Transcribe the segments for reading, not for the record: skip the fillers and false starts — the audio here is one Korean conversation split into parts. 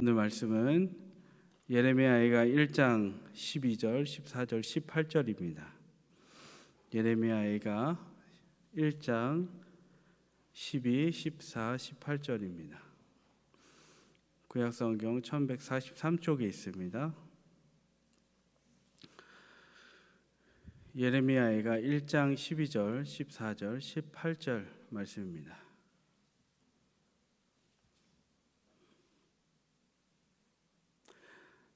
오늘 말씀은 예레미야가 1장 12절, 14절, 18절입니다. 예레미야가 1장 12, 14, 18절입니다. 구약성경 1143쪽에 있습니다. 예레미야가 1장 12절, 14절, 18절 말씀입니다.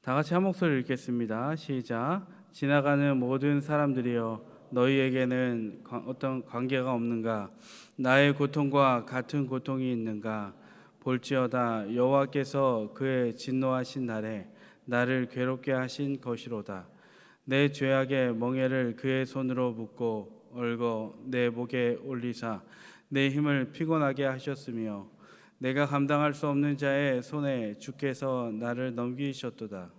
다 같이 한 목소리 읽겠습니다. 시작. 지나가는 모든 사람들이여, 너희에게는 어떤 관계가 없는가? 나의 고통과 같은 고통이 있는가? 볼지어다, 여호와께서 그의 진노하신 날에 나를 괴롭게 하신 것이로다. 내 죄악의 멍에를 그의 손으로 묶고 얽어 내 목에 올리사 내 힘을 피곤하게 하셨으며, 내가 감당할 수 없는 자의 손에 주께서 나를 넘기셨도다.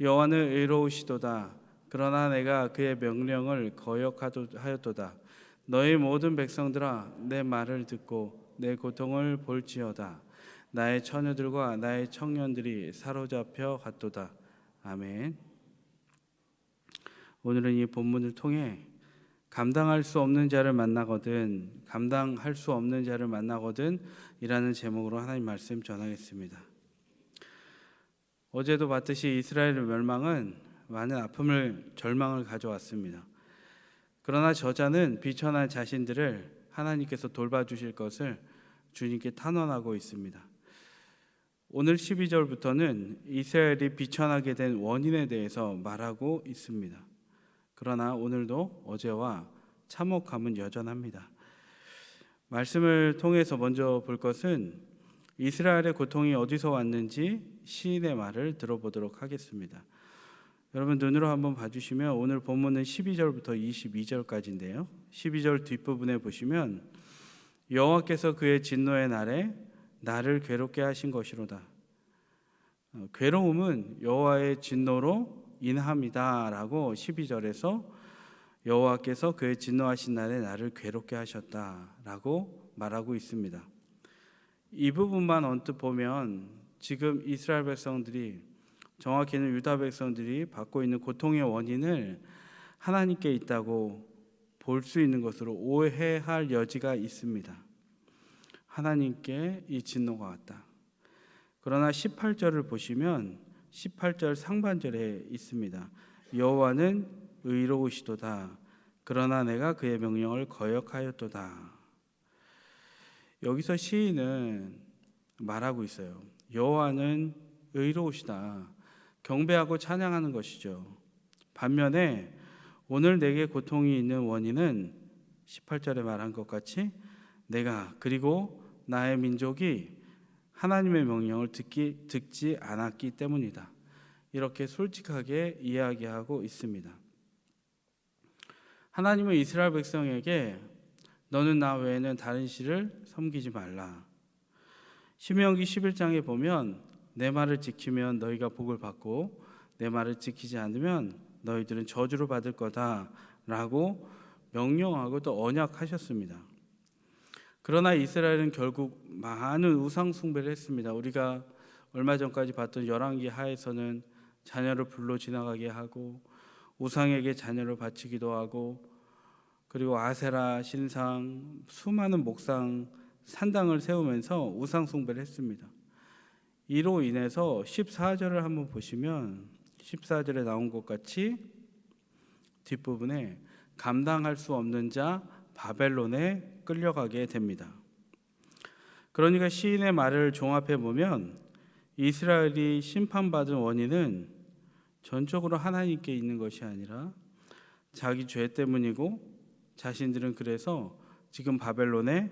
여호와는 의로우시도다. 그러나 내가 그의 명령을 거역하였도다. 너희 모든 백성들아, 내 말을 듣고 내 고통을 볼지어다. 나의 처녀들과 나의 청년들이 사로잡혀 갔도다. 아멘. 오늘은 이 본문을 통해 감당할 수 없는 자를 만나거든 이라는 제목으로 하나님 말씀 전하겠습니다. 어제도 봤듯이 이스라엘의 멸망은 많은 아픔을, 절망을 가져왔습니다. 그러나 저자는 비천한 자신들을 하나님께서 돌봐주실 것을 주님께 탄원하고 있습니다. 오늘 12절부터는 이스라엘이 비천하게 된 원인에 대해서 말하고 있습니다. 그러나 오늘도 어제와 참혹함은 여전합니다. 말씀을 통해서 먼저 볼 것은 이스라엘의 고통이 어디서 왔는지 시인의 말을 들어보도록 하겠습니다. 여러분 눈으로 한번 봐주시면 오늘 본문은 12절부터 22절까지인데요. 12절 뒷부분에 보시면 여호와께서 그의 진노의 날에 나를 괴롭게 하신 것이로다. 괴로움은 여호와의 진노로 인함이다 라고 12절에서 여호와께서 그의 진노하신 날에 나를 괴롭게 하셨다라고 말하고 있습니다. 이 부분만 언뜻 보면 지금 이스라엘 백성들이, 정확히는 유다 백성들이 받고 있는 고통의 원인을 하나님께 있다고 볼 수 있는 것으로 오해할 여지가 있습니다. 하나님께 이 진노가 왔다. 그러나 18절을 보시면 18절 상반절에 있습니다. 여호와는 의로우시도다. 그러나 내가 그의 명령을 거역하였도다. 여기서 시인은 말하고 있어요. 여호와는 의로우시다. 경배하고 찬양하는 것이죠. 반면에 오늘 내게 고통이 있는 원인은 18절에 말한 것 같이 내가 그리고 나의 민족이 하나님의 명령을 듣지 않았기 때문이다. 이렇게 솔직하게 이야기하고 있습니다. 하나님은 이스라엘 백성에게 너는 나 외에는 다른 신을 섬기지 말라. 신명기 11장에 보면 내 말을 지키면 너희가 복을 받고 내 말을 지키지 않으면 너희들은 저주를 받을 거다 라고 명령하고 또 언약하셨습니다. 그러나 이스라엘은 결국 많은 우상 숭배를 했습니다. 우리가 얼마 전까지 봤던 열왕기 하에서는 자녀를 불로 지나가게 하고 우상에게 자녀를 바치기도 하고, 그리고 아세라 신상, 수많은 목상 산당을 세우면서 우상 숭배를 했습니다. 이로 인해서 14절을 한번 보시면 14절에 나온 것 같이 뒷부분에 감당할 수 없는 자 바벨론에 끌려가게 됩니다. 그러니까 시인의 말을 종합해 보면 이스라엘이 심판받은 원인은 전적으로 하나님께 있는 것이 아니라 자기 죄 때문이고, 자신들은 그래서 지금 바벨론에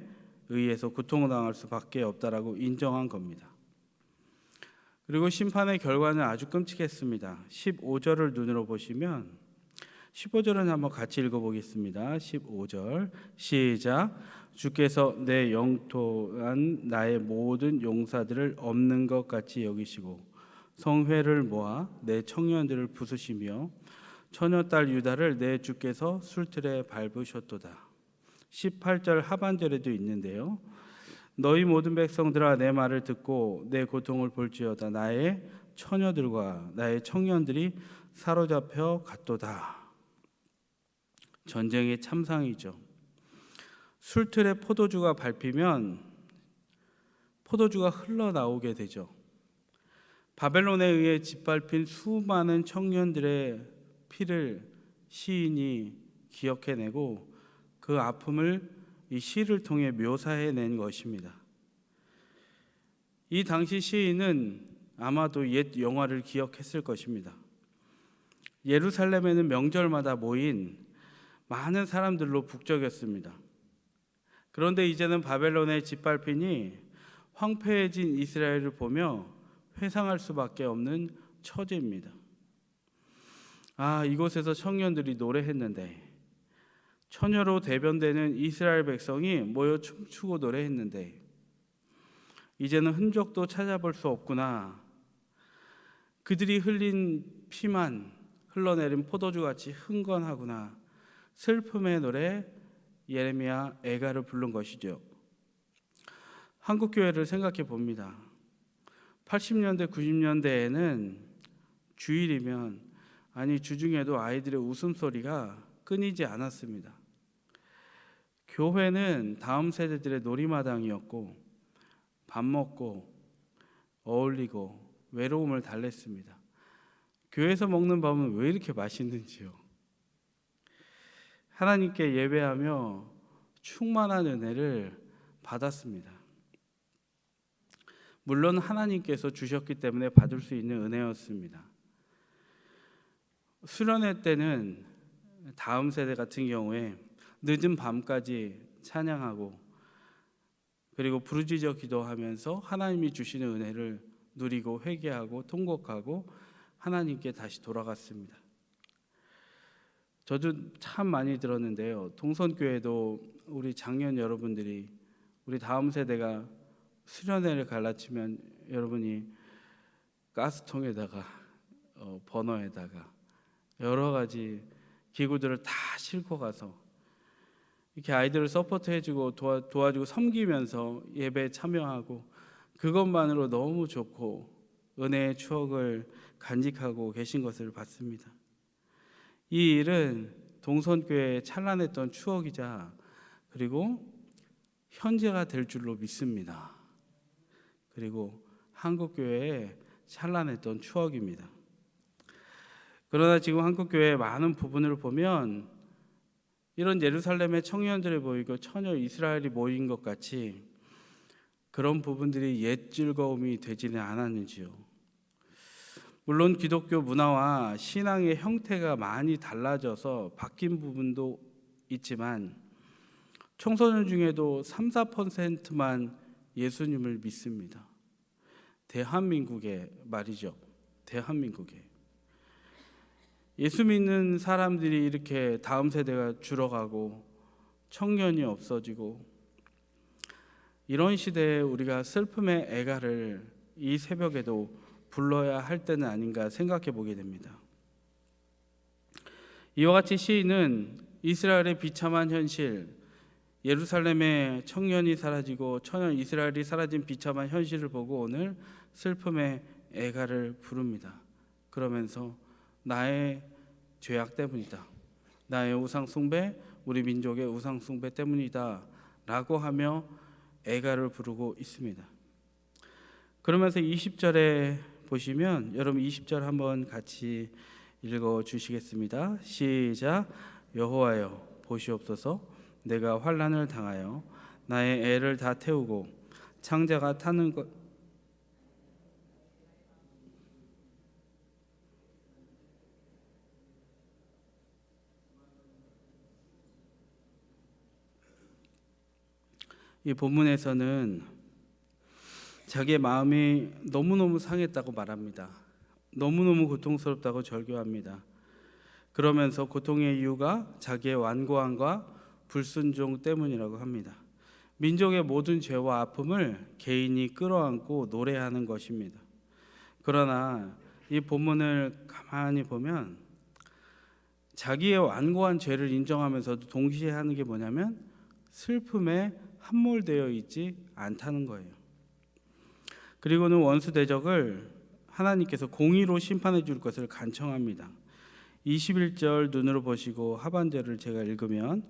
의해서 고통을 당할 수밖에 없다라고 인정한 겁니다. 그리고 심판의 결과는 아주 끔찍했습니다. 15절을 눈으로 보시면 15절은 한번 같이 읽어보겠습니다. 15절 시작. 주께서 내 영토한 나의 모든 용사들을 없는 것 같이 여기시고 성회를 모아 내 청년들을 부수시며 처녀딸 유다를 내 주께서 술틀에 밟으셨도다. 18절 하반절에도 있는데요. 너희 모든 백성들아 내 말을 듣고 내 고통을 볼지어다. 나의 처녀들과 나의 청년들이 사로잡혀 갔도다. 전쟁의 참상이죠. 술틀에 포도주가 밟히면 포도주가 흘러나오게 되죠. 바벨론에 의해 짓밟힌 수많은 청년들의 피를 시인이 기억해내고 그 아픔을 이 시를 통해 묘사해낸 것입니다. 이 당시 시인은 아마도 옛 영화를 기억했을 것입니다. 예루살렘에는 명절마다 모인 많은 사람들로 북적였습니다. 그런데 이제는 바벨론에 짓밟히니 황폐해진 이스라엘을 보며 회상할 수밖에 없는 처지입니다. 이곳에서 청년들이 노래했는데, 처녀로 대변되는 이스라엘 백성이 모여 춤추고 노래했는데 이제는 흔적도 찾아볼 수 없구나. 그들이 흘린 피만 흘러내린 포도주같이 흥건하구나. 슬픔의 노래 예레미야 애가를 부른 것이죠. 한국교회를 생각해 봅니다. 80년대 90년대에는 주일이면 주중에도 아이들의 웃음소리가 끊이지 않았습니다. 교회는 다음 세대들의 놀이마당이었고 밥 먹고 어울리고 외로움을 달랬습니다. 교회에서 먹는 밥은 왜 이렇게 맛있는지요? 하나님께 예배하며 충만한 은혜를 받았습니다. 물론 하나님께서 주셨기 때문에 받을 수 있는 은혜였습니다. 수련회 때는 다음 세대 같은 경우에 늦은 밤까지 찬양하고 그리고 부르짖어 기도하면서 하나님이 주시는 은혜를 누리고 회개하고 통곡하고 하나님께 다시 돌아갔습니다. 저도 참 많이 들었는데요. 동선교회도 우리 장년 여러분들이 우리 다음 세대가 수련회를 갈라치면 여러분이 가스통에다가 버너에다가 여러 가지 기구들을 다 싣고 가서 이렇게 아이들을 서포트해주고 도와주고 섬기면서 예배에 참여하고 그것만으로 너무 좋고 은혜의 추억을 간직하고 계신 것을 봤습니다. 이 일은 동선교회의 찬란했던 추억이자 그리고 현재가 될 줄로 믿습니다. 그리고 한국교회의 찬란했던 추억입니다. 그러나 지금 한국교회의 많은 부분을 보면 이런 예루살렘의 청년들이 모이고 처녀 이스라엘이 모인 것 같이 그런 부분들이 옛 즐거움이 되지는 않았는지요. 물론 기독교 문화와 신앙의 형태가 많이 달라져서 바뀐 부분도 있지만 청소년 중에도 3-4%만 예수님을 믿습니다. 대한민국에 말이죠. 대한민국에 예수 믿는 사람들이 이렇게 다음 세대가 줄어가고 청년이 없어지고 이런 시대에 우리가 슬픔의 애가를 이 새벽에도 불러야 할 때는 아닌가 생각해 보게 됩니다. 이와 같이 시인은 이스라엘의 비참한 현실, 예루살렘의 청년이 사라지고 처녀 이스라엘이 사라진 비참한 현실을 보고 오늘 슬픔의 애가를 부릅니다. 그러면서 나의 죄악 때문이다. 나의 우상 숭배, 우리 민족의 우상 숭배 때문이다 라고 하며 애가를 부르고 있습니다. 그러면서 20절에 보시면 여러분 20절 한번 같이 읽어 주시겠습니다. 시작. 여호와여 보시옵소서. 내가 환난을 당하여 나의 애를 다 태우고 창자가 타는 것 이 본문에서는 자기의 마음이 너무너무 상했다고 말합니다. 너무너무 고통스럽다고 절규합니다. 그러면서 고통의 이유가 자기의 완고함과 불순종 때문이라고 합니다. 민족의 모든 죄와 아픔을 개인이 끌어안고 노래하는 것입니다. 그러나 이 본문을 가만히 보면 자기의 완고한 죄를 인정하면서도 동시에 하는 게 뭐냐면 슬픔의 함몰되어 있지 않다는 거예요. 그리고는 원수 대적을 하나님께서 공의로 심판해 줄 것을 간청합니다. 21절 눈으로 보시고 하반절을 제가 읽으면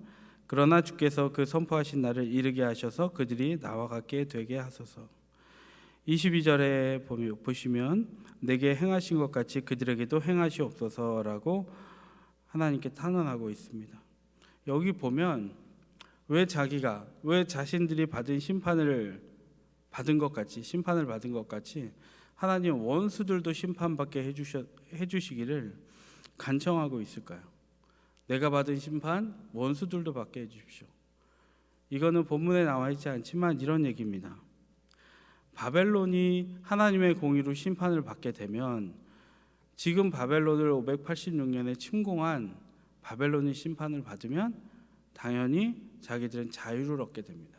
그러나 주께서 그 선포하신 날을 이르게 하셔서 그들이 나와 같게 되게 하소서. 22절에 보시면 내게 행하신 것 같이 그들에게도 행하시옵소서라고 하나님께 탄원하고 있습니다. 여기 보면 왜 자신들이 받은 심판을 받은 것 같이 하나님 원수들도 심판받게 해주시기를 간청하고 있을까요? 내가 받은 심판 원수들도 받게 해주십시오. 이거는 본문에 나와 있지 않지만 이런 얘기입니다. 바벨론이 하나님의 공의로 심판을 받게 되면 지금 바벨론을 586년에 침공한 바벨론이 심판을 받으면 당연히 자기들은 자유를 얻게 됩니다.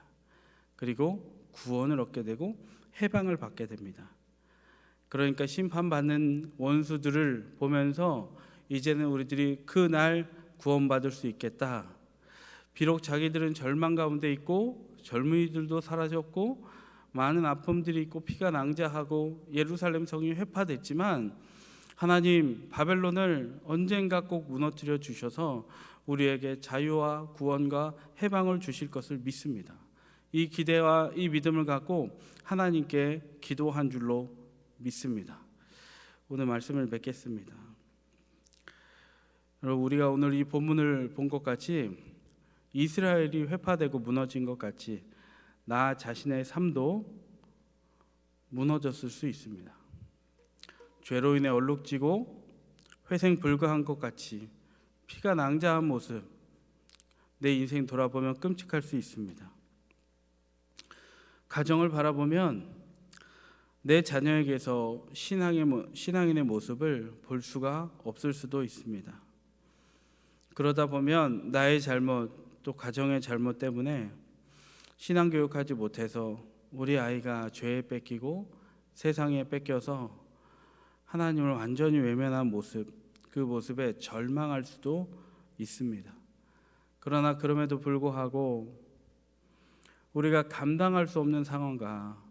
그리고 구원을 얻게 되고 해방을 받게 됩니다. 그러니까 심판받는 원수들을 보면서 이제는 우리들이 그날 구원받을 수 있겠다. 비록 자기들은 절망 가운데 있고 젊은이들도 사라졌고 많은 아픔들이 있고 피가 낭자하고 예루살렘 성이 회파됐지만 하나님 바벨론을 언젠가 꼭 무너뜨려 주셔서 우리에게 자유와 구원과 해방을 주실 것을 믿습니다. 이 기대와 이 믿음을 갖고 하나님께 기도한 줄로 믿습니다. 오늘 말씀을 맺겠습니다. 여러분, 우리가 오늘 이 본문을 본 것 같이 이스라엘이 회파되고 무너진 것 같이 나 자신의 삶도 무너졌을 수 있습니다. 죄로 인해 얼룩지고 회생불가한 것 같이 피가 낭자한 모습, 내 인생 돌아보면 끔찍할 수 있습니다. 가정을 바라보면 내 자녀에게서 신앙인의 모습을 볼 수가 없을 수도 있습니다. 그러다 보면 나의 잘못 또 가정의 잘못 때문에 신앙교육하지 못해서 우리 아이가 죄에 뺏기고 세상에 뺏겨서 하나님을 완전히 외면한 모습, 그 모습에 절망할 수도 있습니다. 그러나 그럼에도 불구하고 우리가 감당할 수 없는 상황과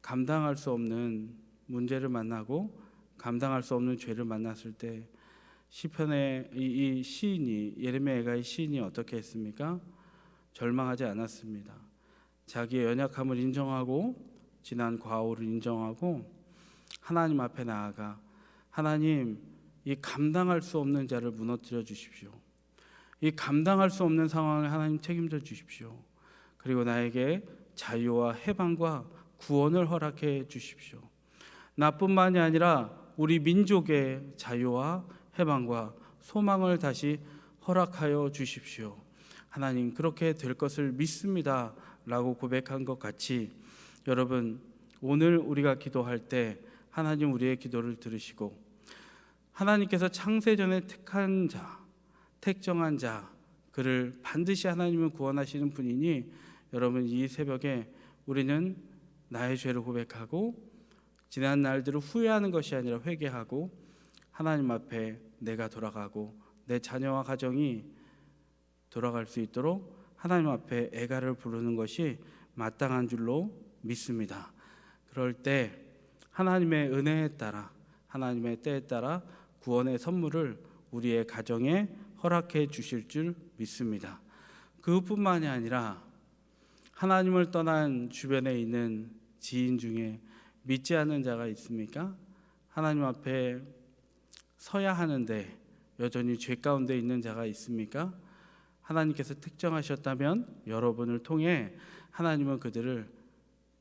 감당할 수 없는 문제를 만나고 감당할 수 없는 죄를 만났을 때 시편의 이 시인이 예레미야의 시인이 어떻게 했습니까? 절망하지 않았습니다. 자기의 연약함을 인정하고 지난 과오를 인정하고 하나님 앞에 나아가 하나님, 이 감당할 수 없는 자를 무너뜨려 주십시오. 이 감당할 수 없는 상황을 하나님 책임져 주십시오. 그리고 나에게 자유와 해방과 구원을 허락해 주십시오. 나뿐만이 아니라 우리 민족의 자유와 해방과 소망을 다시 허락하여 주십시오. 하나님, 그렇게 될 것을 믿습니다 라고 고백한 것 같이 여러분, 오늘 우리가 기도할 때 하나님 우리의 기도를 들으시고 하나님께서 창세전에 택한 자, 택정한 자, 그를 반드시 하나님은 구원하시는 분이니 여러분, 이 새벽에 우리는 나의 죄를 고백하고 지난 날들을 후회하는 것이 아니라 회개하고 하나님 앞에 내가 돌아가고 내 자녀와 가정이 돌아갈 수 있도록 하나님 앞에 애가를 부르는 것이 마땅한 줄로 믿습니다. 그럴 때 하나님의 은혜에 따라 하나님의 때에 따라 구원의 선물을 우리의 가정에 허락해 주실 줄 믿습니다. 그뿐만이 아니라 하나님을 떠난 주변에 있는 지인 중에 믿지 않는 자가 있습니까? 하나님 앞에 서야 하는데 여전히 죄 가운데 있는 자가 있습니까? 하나님께서 특정하셨다면 여러분을 통해 하나님은 그들을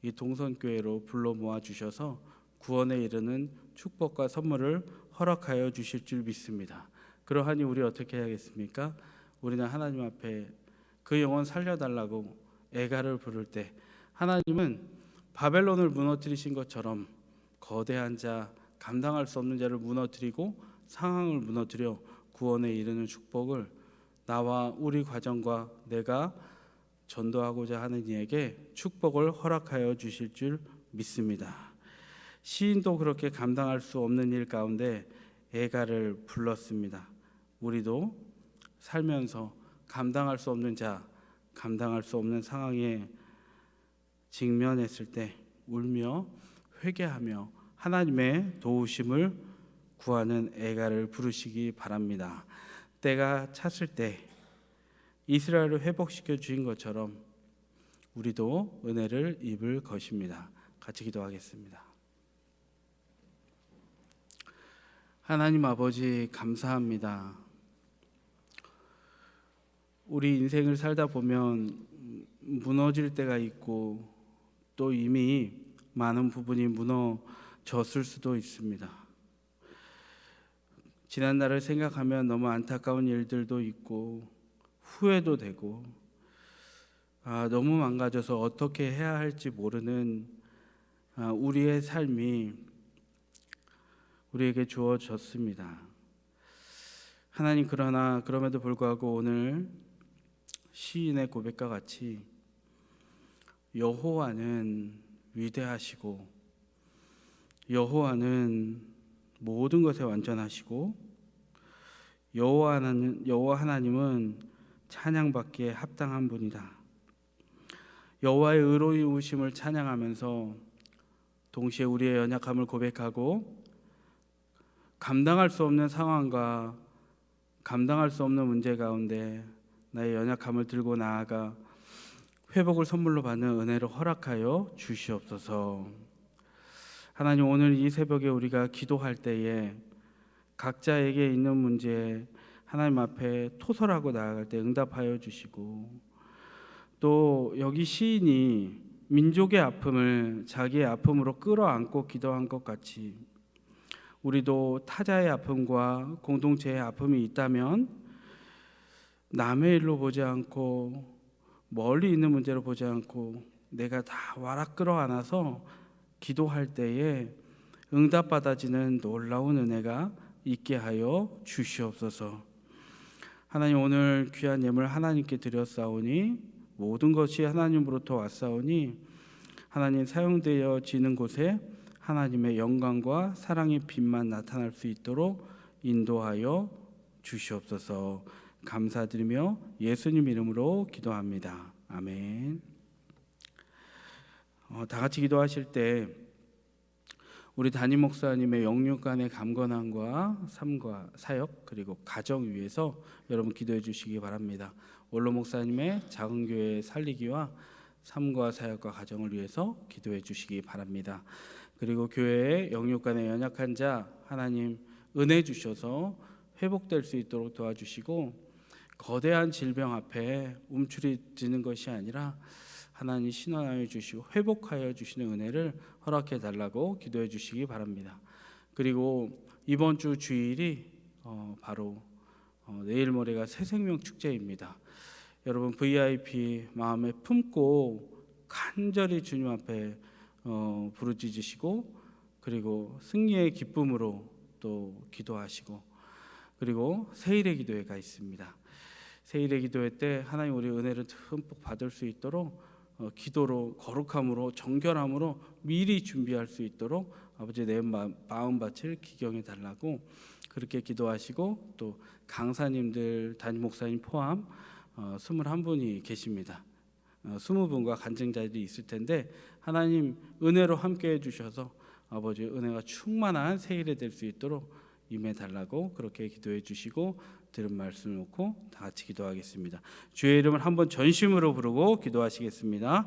이 동선교회로 불러 모아 주셔서 구원에 이르는 축복과 선물을 허락하여 주실 줄 믿습니다. 그러하니 우리 어떻게 해야겠습니까? 우리는 하나님 앞에 그 영혼 살려달라고 애가를 부를 때 하나님은 바벨론을 무너뜨리신 것처럼 거대한 자, 감당할 수 없는 자를 무너뜨리고 상황을 무너뜨려 구원에 이르는 축복을 나와 우리 가정과 내가 전도하고자 하는 이에게 축복을 허락하여 주실 줄 믿습니다. 시인도 그렇게 감당할 수 없는 일 가운데 애가를 불렀습니다. 우리도 살면서 감당할 수 없는 자, 감당할 수 없는 상황에 직면했을 때 울며 회개하며 하나님의 도우심을 구하는 애가를 부르시기 바랍니다. 때가 찼을 때 이스라엘을 회복시켜 주신 것처럼 우리도 은혜를 입을 것입니다. 같이 기도하겠습니다. 하나님 아버지, 감사합니다. 우리 인생을 살다 보면 무너질 때가 있고 또 이미 많은 부분이 무너졌을 수도 있습니다. 지난 날을 생각하면 너무 안타까운 일들도 있고 후회도 되고 너무 망가져서 어떻게 해야 할지 모르는 우리의 삶이 우리에게 주어졌습니다. 하나님, 그러나 그럼에도 불구하고 오늘 시인의 고백과 같이 여호와는 위대하시고 여호와는 모든 것에 완전하시고 여호와 하나님은 찬양받기에 합당한 분이다. 여호와의 의로우심을 찬양하면서 동시에 우리의 연약함을 고백하고 감당할 수 없는 상황과 감당할 수 없는 문제 가운데 나의 연약함을 들고 나아가 회복을 선물로 받는 은혜를 허락하여 주시옵소서. 하나님, 오늘 이 새벽에 우리가 기도할 때에 각자에게 있는 문제에 하나님 앞에 토설하고 나아갈 때 응답하여 주시고, 또 여기 시인이 민족의 아픔을 자기의 아픔으로 끌어안고 기도한 것 같이 우리도 타자의 아픔과 공동체의 아픔이 있다면 남의 일로 보지 않고 멀리 있는 문제로 보지 않고 내가 다 와락 끌어안아서 기도할 때에 응답받아지는 놀라운 은혜가 있게 하여 주시옵소서. 하나님, 오늘 귀한 예물 하나님께 드렸사오니 모든 것이 하나님으로부터 왔사오니 하나님 사용되어지는 곳에 하나님의 영광과 사랑의 빛만 나타날 수 있도록 인도하여 주시옵소서. 감사드리며 예수님 이름으로 기도합니다. 아멘. 다 같이 기도하실 때 우리 담임 목사님의 영육간의 감건함과 삶과 사역 그리고 가정 위해서 여러분 기도해 주시기 바랍니다. 원로 목사님의 작은 교회 살리기와 삶과 사역과 가정을 위해서 기도해 주시기 바랍니다. 그리고 교회의 영육간의 연약한 자 하나님 은혜 주셔서 회복될 수 있도록 도와주시고 거대한 질병 앞에 움츠러지는 것이 아니라 하나님 신원하여 주시고 회복하여 주시는 은혜를 허락해 달라고 기도해 주시기 바랍니다. 그리고 이번 주 주일이 바로 내일 모레가 새생명 축제입니다. 여러분 VIP 마음에 품고 간절히 주님 앞에 부르짖으시고 그리고 승리의 기쁨으로 또 기도하시고 그리고 세일의 기도회가 있습니다. 세일의 기도회 때 하나님 우리 은혜를 듬뿍 받을 수 있도록 기도로 거룩함으로 정결함으로 미리 준비할 수 있도록 아버지 내 마음밭을 기경해 달라고 그렇게 기도하시고 또 강사님들 담임 목사님 포함 21분이 계십니다. 20분과 간증자들이 있을 텐데 하나님 은혜로 함께해 주셔서 아버지 은혜가 충만한 세일이 될 수 있도록 임해 달라고 그렇게 기도해 주시고 들은 말씀 놓고 다 같이 기도하겠습니다. 주의 이름을 한번 전심으로 부르고 기도하시겠습니다.